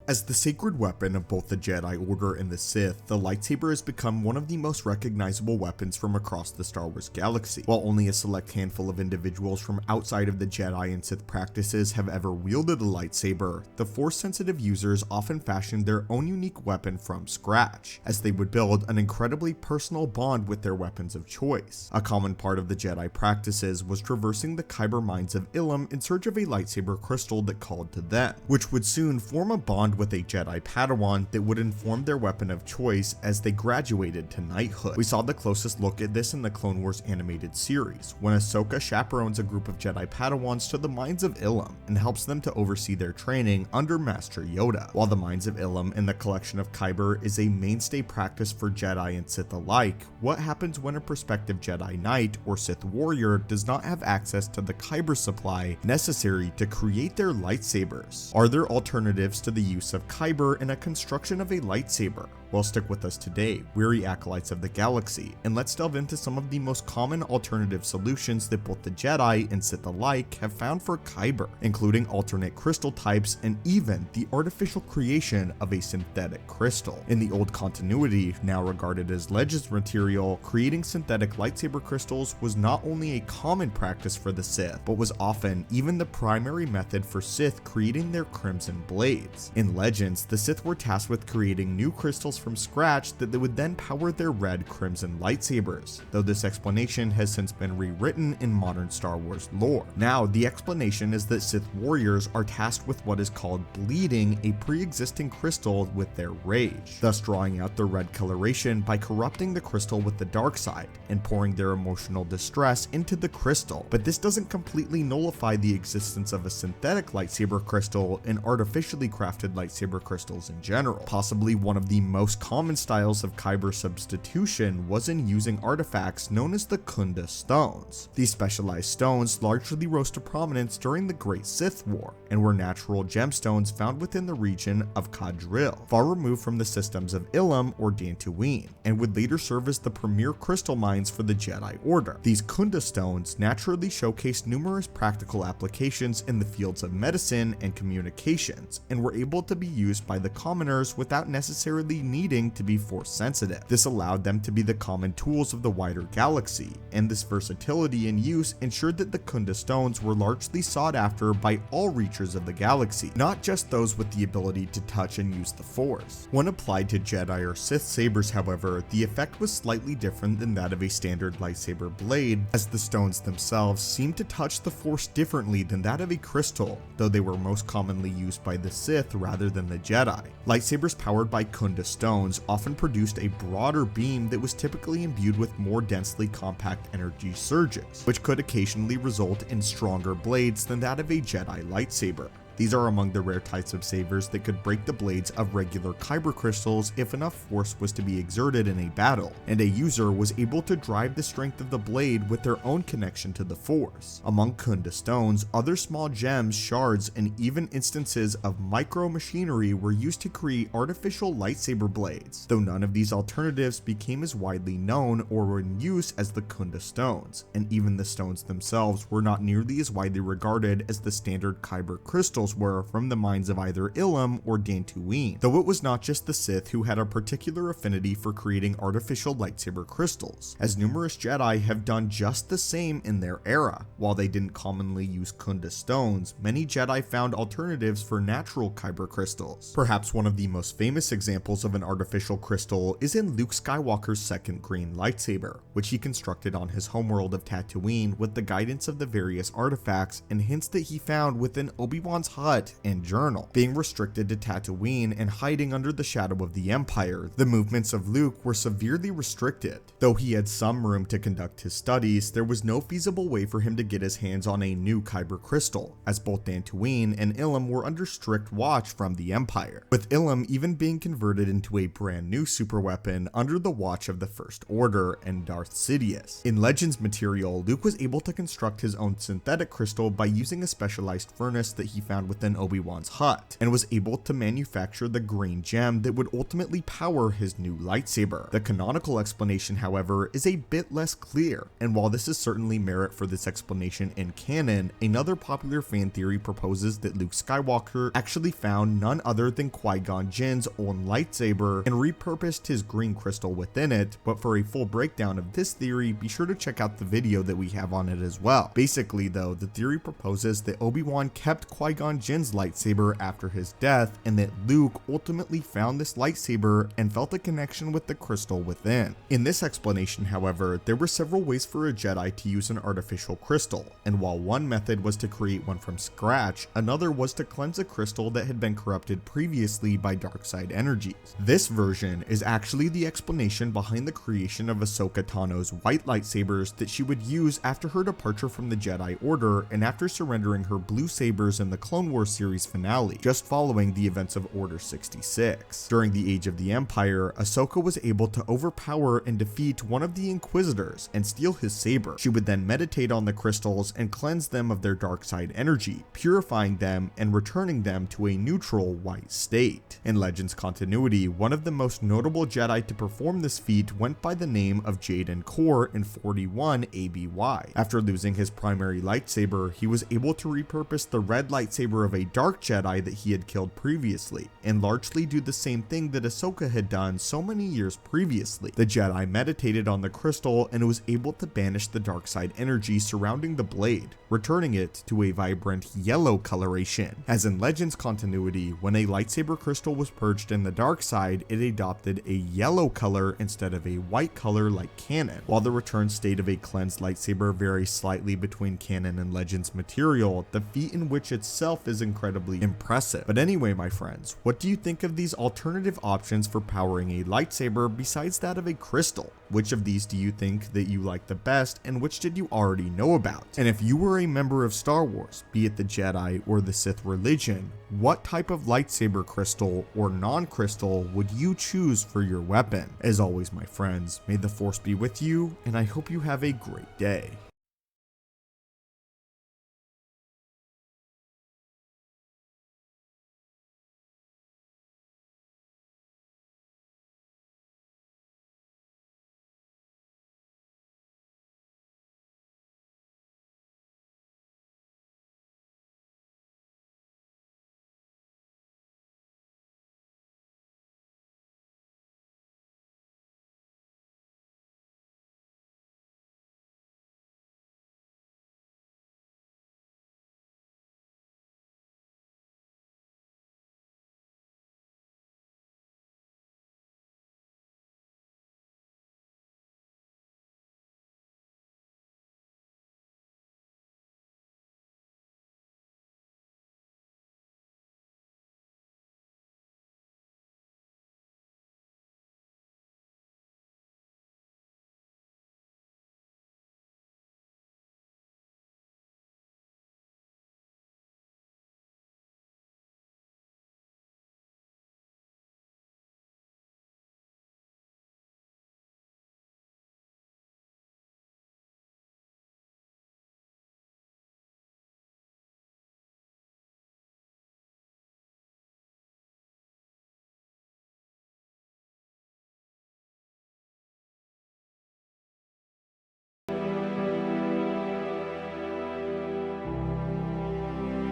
As the sacred weapon of both the Jedi Order and the Sith, the lightsaber has become one of the most recognizable weapons from across the Star Wars galaxy. While only a select handful of individuals from outside of the Jedi and Sith practices have ever wielded a lightsaber, the Force-sensitive users often fashioned their own unique weapon from scratch, as they would build an incredibly personal bond with their weapons of choice. A common part of the Jedi practices was traversing the Kyber mines of Ilum in search of a lightsaber crystal that called to them, which would soon form a bond with a Jedi Padawan that would inform their weapon of choice as they graduated to knighthood. We saw the closest look at this in the Clone Wars animated series, when Ahsoka chaperones a group of Jedi Padawans to the mines of Ilum and helps them to oversee their training under Master Yoda. While the mines of Ilum and the collection of Kyber is a mainstay practice for Jedi and Sith alike, what happens when a prospective Jedi Knight or Sith warrior does not have access to the Kyber supply necessary to create their lightsabers? Are there alternatives to the use of Kyber in a construction of a lightsaber? Well, stick with us today, weary acolytes of the galaxy, and let's delve into some of the most common alternative solutions that both the Jedi and Sith alike have found for Kyber, including alternate crystal types and even the artificial creation of a synthetic crystal. In the old continuity, now regarded as Legends material, creating synthetic lightsaber crystals was not only a common practice for the Sith, but was often even the primary method for Sith creating their crimson blades. In Legends, the Sith were tasked with creating new crystals from scratch that they would then power their red crimson lightsabers, though this explanation has since been rewritten in modern Star Wars lore. Now, the explanation is that Sith warriors are tasked with what is called bleeding a pre-existing crystal with their rage, thus drawing out their red coloration by corrupting the crystal with the dark side and pouring their emotional distress into the crystal. But this doesn't completely nullify the existence of a synthetic lightsaber crystal and artificially crafted lightsaber crystals in general. Possibly one of the most common styles of Kyber substitution was in using artifacts known as the Kunda stones. These specialized stones largely rose to prominence during the Great Sith War and were natural gemstones found within the region of Cadril, far removed from the systems of Ilum or Dantooine, and would later serve as the premier crystal mines for the Jedi Order. These Kunda stones naturally showcased numerous practical applications in the fields of medicine and communications, and were able to be used by the commoners without necessarily needing to be Force sensitive. This allowed them to be the common tools of the wider galaxy, and this versatility in use ensured that the Kunda stones were largely sought after by all reachers of the galaxy, not just those with the ability to touch and use the Force. When applied to Jedi or Sith sabers, however, the effect was slightly different than that of a standard lightsaber blade, as the stones themselves seemed to touch the Force differently than that of a crystal, though they were most commonly used by the Sith rather than the Jedi. Lightsabers powered by Kunda stones often produced a broader beam that was typically imbued with more densely compact energy surges, which could occasionally result in stronger blades than that of a Jedi lightsaber. These are among the rare types of sabers that could break the blades of regular Kyber crystals if enough force was to be exerted in a battle, and a user was able to drive the strength of the blade with their own connection to the Force. Among Kunda stones, other small gems, shards, and even instances of micro-machinery were used to create artificial lightsaber blades, though none of these alternatives became as widely known or were in use as the Kunda stones, and even the stones themselves were not nearly as widely regarded as the standard Kyber crystals were from the mines of either Ilum or Dantooine, though it was not just the Sith who had a particular affinity for creating artificial lightsaber crystals, as numerous Jedi have done just the same in their era. While they didn't commonly use Kunda stones, many Jedi found alternatives for natural Kyber crystals. Perhaps one of the most famous examples of an artificial crystal is in Luke Skywalker's second green lightsaber, which he constructed on his homeworld of Tatooine with the guidance of the various artifacts and hints that he found within Obi-Wan's hut and journal. Being restricted to Tatooine and hiding under the shadow of the Empire, the movements of Luke were severely restricted. Though he had some room to conduct his studies, there was no feasible way for him to get his hands on a new Kyber crystal, as both Dantooine and Ilum were under strict watch from the Empire, with Ilum even being converted into a brand new superweapon under the watch of the First Order and Darth Sidious. In Legends material, Luke was able to construct his own synthetic crystal by using a specialized furnace that he found within Obi-Wan's hut, and was able to manufacture the green gem that would ultimately power his new lightsaber. The canonical explanation, however, is a bit less clear, and while this is certainly merit for this explanation in canon, another popular fan theory proposes that Luke Skywalker actually found none other than Qui-Gon Jinn's own lightsaber and repurposed his green crystal within it. But for a full breakdown of this theory, be sure to check out the video that we have on it as well. Basically though, the theory proposes that Obi-Wan kept Qui-Gon Jinn's lightsaber after his death, and that Luke ultimately found this lightsaber and felt a connection with the crystal within. In this explanation, however, there were several ways for a Jedi to use an artificial crystal, and while one method was to create one from scratch, another was to cleanse a crystal that had been corrupted previously by dark side energies. This version is actually the explanation behind the creation of Ahsoka Tano's white lightsabers that she would use after her departure from the Jedi Order and after surrendering her blue sabers in the Clone Wars series finale, just following the events of Order 66. During the Age of the Empire, Ahsoka was able to overpower and defeat one of the Inquisitors and steal his saber. She would then meditate on the crystals and cleanse them of their dark side energy, purifying them and returning them to a neutral white state. In Legends continuity, one of the most notable Jedi to perform this feat went by the name of Jaden Korr in 41 ABY. After losing his primary lightsaber, he was able to repurpose the red lightsaber of a dark Jedi that he had killed previously, and largely do the same thing that Ahsoka had done so many years previously. The Jedi meditated on the crystal and was able to banish the dark side energy surrounding the blade, returning it to a vibrant yellow coloration. As in Legends continuity, when a lightsaber crystal was purged in the dark side, it adopted a yellow color instead of a white color like canon. While the return state of a cleansed lightsaber varies slightly between canon and Legends material, the feat in which itself is incredibly impressive. But anyway, my friends, what do you think of these alternative options for powering a lightsaber besides that of a crystal? Which of these do you think that you like the best, and which did you already know about? And if you were a member of Star Wars, be it the Jedi or the Sith religion, what type of lightsaber crystal or non-crystal would you choose for your weapon? As always, my friends, may the Force be with you, and I hope you have a great day.